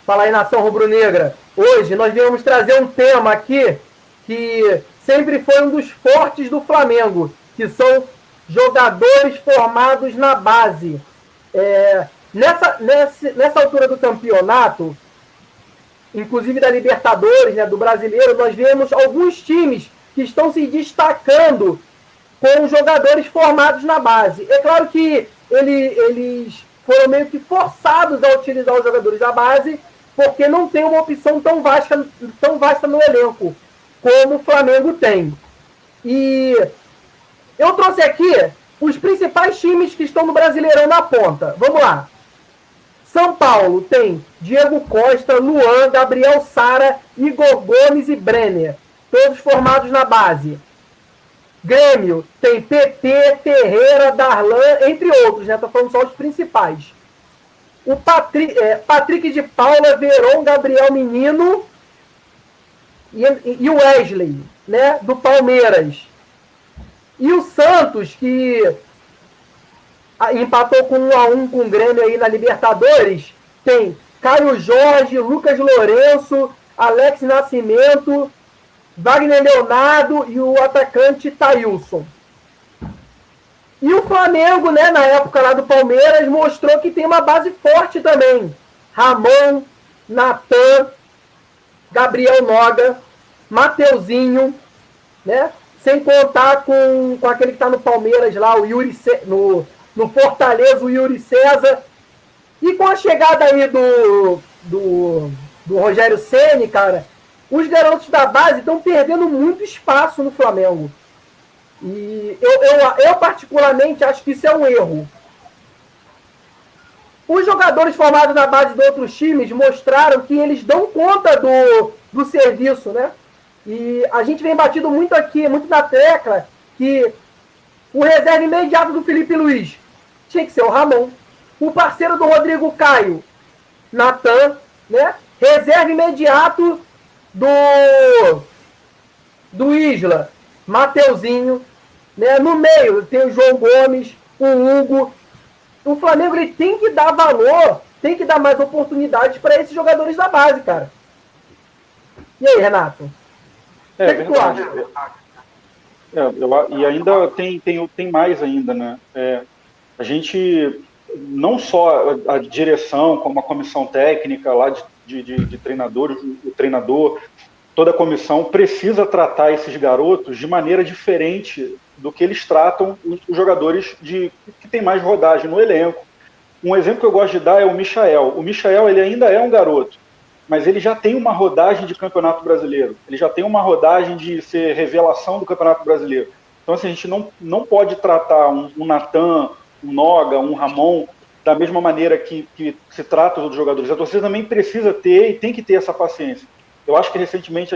Fala aí, nação rubro-negra. Hoje nós viemos trazer um tema aqui que sempre foi um dos fortes do Flamengo, que são jogadores formados na base. Nessa altura do campeonato, inclusive da Libertadores, né, do Brasileiro, nós vemos alguns times que estão se destacando com jogadores formados na base. É claro que eles foram meio que forçados a utilizar os jogadores da base, porque não tem uma opção tão vasta no elenco como o Flamengo tem. E eu trouxe aqui os principais times que estão no Brasileirão na ponta. Vamos lá. São Paulo tem Diego Costa, Luan, Gabriel Sara, Igor Gomes e Brenner, todos formados na base. Grêmio tem PP, Ferreira, Darlan, entre outros, né? Estou falando só os principais. O Patrick de Paula, Veron, Gabriel Menino e o Wesley, né? Do Palmeiras. E o Santos, que empatou com 1-1 com o Grêmio aí na Libertadores, tem Caio Jorge, Lucas Lourenço, Alex Nascimento, Wagner Leonardo e o atacante Thailson. E o Flamengo, né, na época lá do Palmeiras, mostrou que tem uma base forte também. Ramon, Natan, Gabriel Noga, Mateuzinho, né? Sem contar com aquele que está no Palmeiras lá, o Yuri no Fortaleza, o Yuri César. E com a chegada aí do Rogério Ceni, cara, os garotos da base estão perdendo muito espaço no Flamengo. E eu particularmente acho que isso é um erro. Os jogadores formados na base de outros times mostraram que eles dão conta do serviço, né? E a gente vem batido muito aqui, muito na tecla, que o reserva imediato do Felipe Luiz tinha que ser o Ramon. O parceiro do Rodrigo Caio, Natan, né? Reserva imediato do Isla, Mateuzinho, né? No meio tem o João Gomes, o Hugo. O Flamengo ele tem que dar valor, tem que dar mais oportunidades para esses jogadores da base, cara. E aí, Renato? O que tu acha? E ainda tem mais ainda, né? A gente, não só a direção, como a comissão técnica lá de treinadores, o treinador, toda a comissão precisa tratar esses garotos de maneira diferente do que eles tratam os jogadores que tem mais rodagem no elenco. Um exemplo que eu gosto de dar é o Michael. O Michael, ele ainda é um garoto, mas ele já tem uma rodagem de Campeonato Brasileiro. Ele já tem uma rodagem de ser revelação do Campeonato Brasileiro. Então, assim, a gente não pode tratar um Natan, um Noga, um Ramon, da mesma maneira que se trata os outros jogadores. A torcida também precisa ter e tem que ter essa paciência. Eu acho que recentemente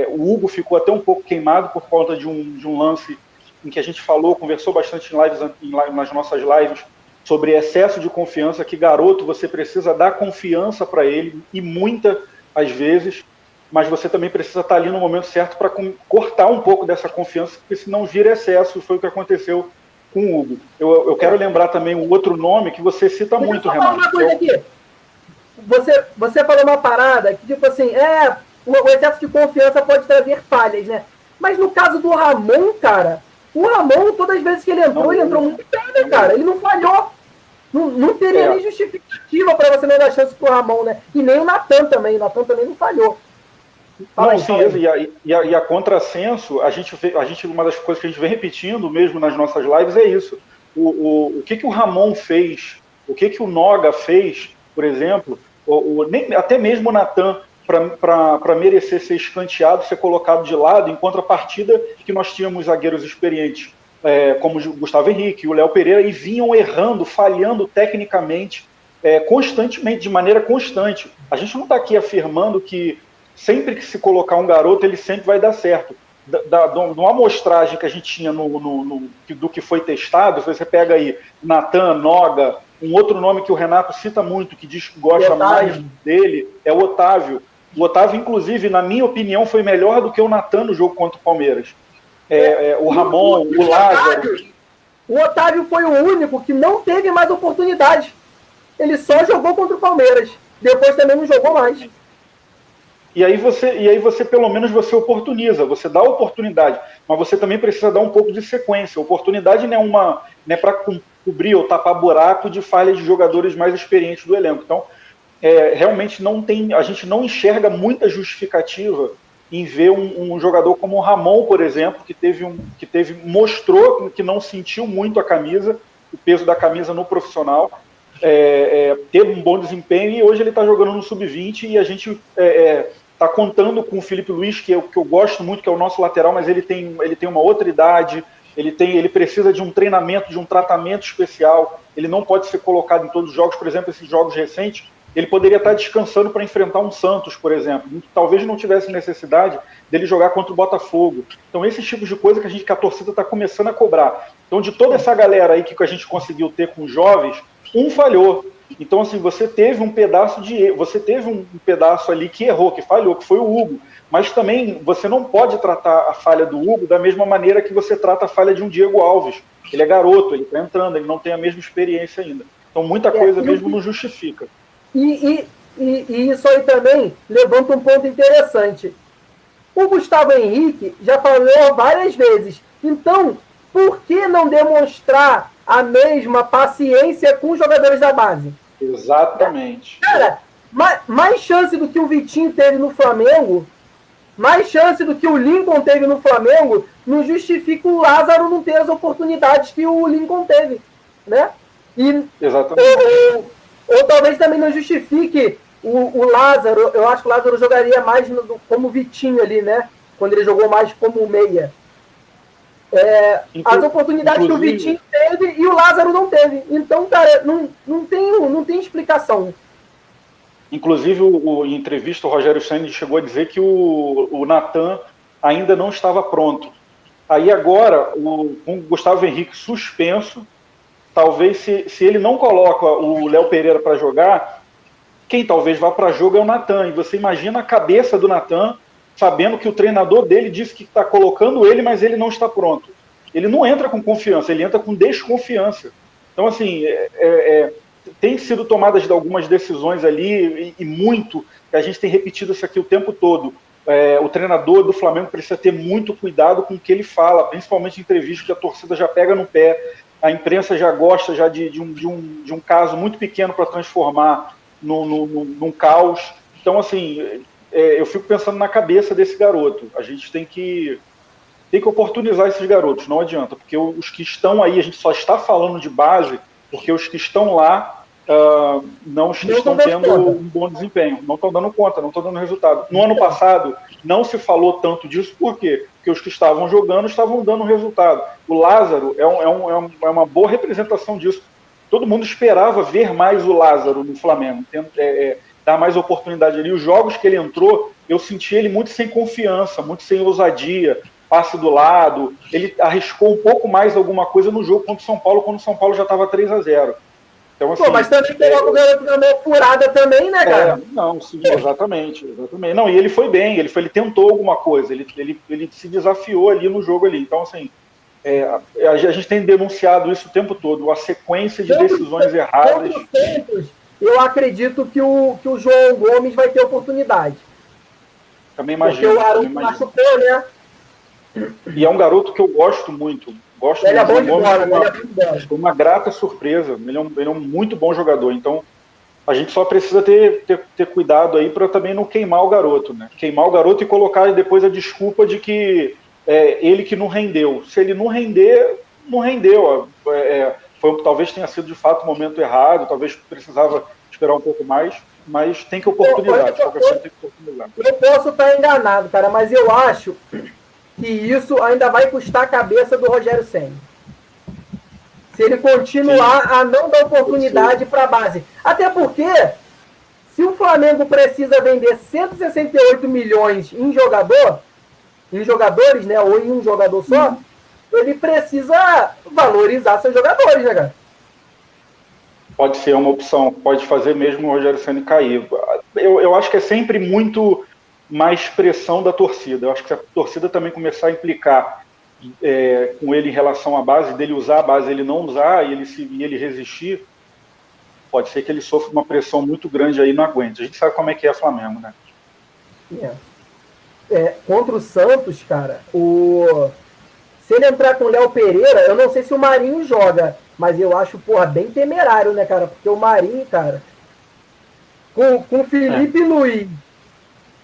o Hugo ficou até um pouco queimado por conta de um lance em que a gente conversou bastante nas nossas lives, sobre excesso de confiança, que garoto, você precisa dar confiança para ele, e muita, às vezes, mas você também precisa estar ali no momento certo para cortar um pouco dessa confiança, porque senão vira excesso. Foi o que aconteceu com o Hugo. Eu quero lembrar também um outro nome que você cita muito, Renato. Uma coisa aqui. Você falou uma parada que, tipo assim, o excesso de confiança pode trazer falhas, né? Mas no caso do Ramon, cara, o Ramon, todas as vezes que ele entrou muito bem, né, cara? Ele não falhou. Não teria nem justificativa para você não dar chance pro Ramon, né? E nem o Natan também. O Natan também não falhou. E a contrassenso, uma das coisas que a gente vem repetindo mesmo nas nossas lives é isso. O que o Ramon fez, o que o Noga fez, por exemplo, até mesmo o Natan, para merecer ser escanteado, ser colocado de lado, em contrapartida que nós tínhamos zagueiros experientes, como o Gustavo Henrique e o Léo Pereira, e vinham errando, falhando tecnicamente, constantemente, de maneira constante. A gente não está aqui afirmando que sempre que se colocar um garoto, ele sempre vai dar certo. Numa amostragem que a gente tinha do que foi testado, você pega aí Natan, Noga, um outro nome que o Renato cita muito, que diz que gosta mais dele, é o Otávio. O Otávio, inclusive, na minha opinião, foi melhor do que o Natan no jogo contra o Palmeiras. O Ramon, o Lázaro. O Otávio foi o único que não teve mais oportunidade. Ele só jogou contra o Palmeiras. depois também não jogou mais. E aí você pelo menos você oportuniza, você dá oportunidade, mas você também precisa dar um pouco de sequência. Oportunidade não é para cobrir ou tapar buraco de falhas de jogadores mais experientes do elenco. Então, realmente a gente não enxerga muita justificativa em ver um jogador como o Ramon, por exemplo, que mostrou que não sentiu muito a camisa, o peso da camisa no profissional, teve um bom desempenho, e hoje ele está jogando no sub-20, e a gente está contando com o Felipe Luiz, que eu gosto muito, que é o nosso lateral, mas ele tem uma outra idade, ele precisa de um treinamento, de um tratamento especial, ele não pode ser colocado em todos os jogos. Por exemplo, esses jogos recentes, ele poderia estar descansando para enfrentar um Santos, por exemplo. Talvez não tivesse necessidade dele jogar contra o Botafogo. Então, esses tipos de coisa que a torcida está começando a cobrar. Então, de toda essa galera aí que a gente conseguiu ter com os jovens, um falhou. Então, assim, você teve um pedaço ali que errou, que falhou, que foi o Hugo. Mas também você não pode tratar a falha do Hugo da mesma maneira que você trata a falha de um Diego Alves. Ele é garoto, ele está entrando, ele não tem a mesma experiência ainda. Então, muita coisa mesmo não justifica. E isso aí também levanta um ponto interessante. O Gustavo Henrique já falou várias vezes. Então, por que não demonstrar a mesma paciência com os jogadores da base? Exatamente. Cara, mais chance do que o Vitinho teve no Flamengo, mais chance do que o Lincoln teve no Flamengo, não justifica o Lázaro não ter as oportunidades que o Lincoln teve, né? Exatamente. Ou talvez também não justifique o Lázaro. Eu acho que o Lázaro jogaria mais como Vitinho ali, né? Quando ele jogou mais como meia. As oportunidades que o Vitinho teve e o Lázaro não teve. Então, cara, não tem explicação. Inclusive, em entrevista, o Rogério Ceni chegou a dizer que o Natan ainda não estava pronto. Aí agora, com o Gustavo Henrique suspenso, talvez se ele não coloca o Léo Pereira para jogar, quem talvez vá para jogo é o Natan. E você imagina a cabeça do Natan, sabendo que o treinador dele disse que está colocando ele, mas ele não está pronto. Ele não entra com confiança, ele entra com desconfiança. Então, assim, tem sido tomadas algumas decisões ali, e muito, que a gente tem repetido isso aqui o tempo todo. O treinador do Flamengo precisa ter muito cuidado com o que ele fala, principalmente em entrevistas que a torcida já pega no pé, a imprensa já gosta de um caso muito pequeno para transformar num caos. Então, assim, eu fico pensando na cabeça desse garoto. A gente tem que oportunizar esses garotos, não adianta, porque os que estão aí, a gente só está falando de base, porque os que estão lá não estão tendo um bom desempenho, não estão dando conta, não estão dando resultado. No ano passado, não se falou tanto disso, por quê? Porque os que estavam jogando estavam dando resultado. O Lázaro é uma boa representação disso. Todo mundo esperava ver mais o Lázaro no Flamengo, dar mais oportunidade ali. Os jogos que ele entrou, eu senti ele muito sem confiança, muito sem ousadia, passe do lado. Ele arriscou um pouco mais alguma coisa no jogo contra o São Paulo, quando o São Paulo já estava 3-0. Então, assim, mas também coloca o garoto na meia furada também, né, cara? Não, sim, exatamente. Não, e ele foi bem, ele tentou alguma coisa, ele se desafiou ali no jogo ali. Então, assim, a gente tem denunciado isso o tempo todo, a sequência de decisões erradas. Eu acredito que o João Gomes vai ter oportunidade. Também imagino. Porque o Aron machucou, né? E é um garoto que eu gosto muito. Ele é bom de bola, foi uma grata surpresa. Ele é um muito bom jogador. Então, a gente só precisa ter cuidado aí para também não queimar o garoto, né? Queimar o garoto e colocar depois a desculpa de que ele que não rendeu. Se ele não render, não rendeu. Talvez tenha sido de fato o momento errado, talvez precisava esperar um pouco mais, mas tem que oportunidade. Eu posso estar enganado, cara, mas eu acho que isso ainda vai custar a cabeça do Rogério Ceni. Se ele continuar a não dar oportunidade para a base. Até porque, se o Flamengo precisa vender 168 milhões em jogadores, né, ou em um jogador só, ele precisa valorizar seus jogadores, né, cara? Pode ser uma opção, pode fazer mesmo o Rogério Ceni cair. Eu acho que é sempre muito mais pressão da torcida. Eu acho que se a torcida também começar a implicar com ele em relação à base, dele usar a base, ele não usar e ele resistir, Pode ser que ele sofra uma pressão muito grande aí e não aguente. A gente sabe como é que é Flamengo, né? Contra o Santos, cara, se ele entrar com o Léo Pereira, eu não sei se o Marinho joga, mas eu acho, porra, bem temerário, né, cara? Porque o Marinho, cara, com Felipe Luiz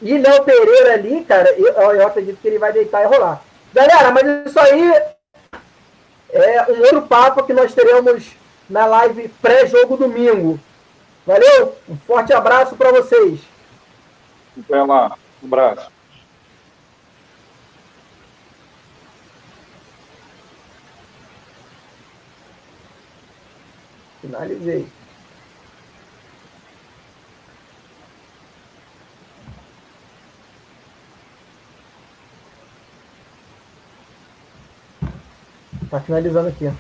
e Léo Pereira ali, cara, eu acredito que ele vai deitar e rolar. Galera, mas isso aí é um outro papo que nós teremos na live pré-jogo domingo. Valeu? Um forte abraço para vocês. Vai lá, um abraço. Finalizei. Tá finalizando aqui.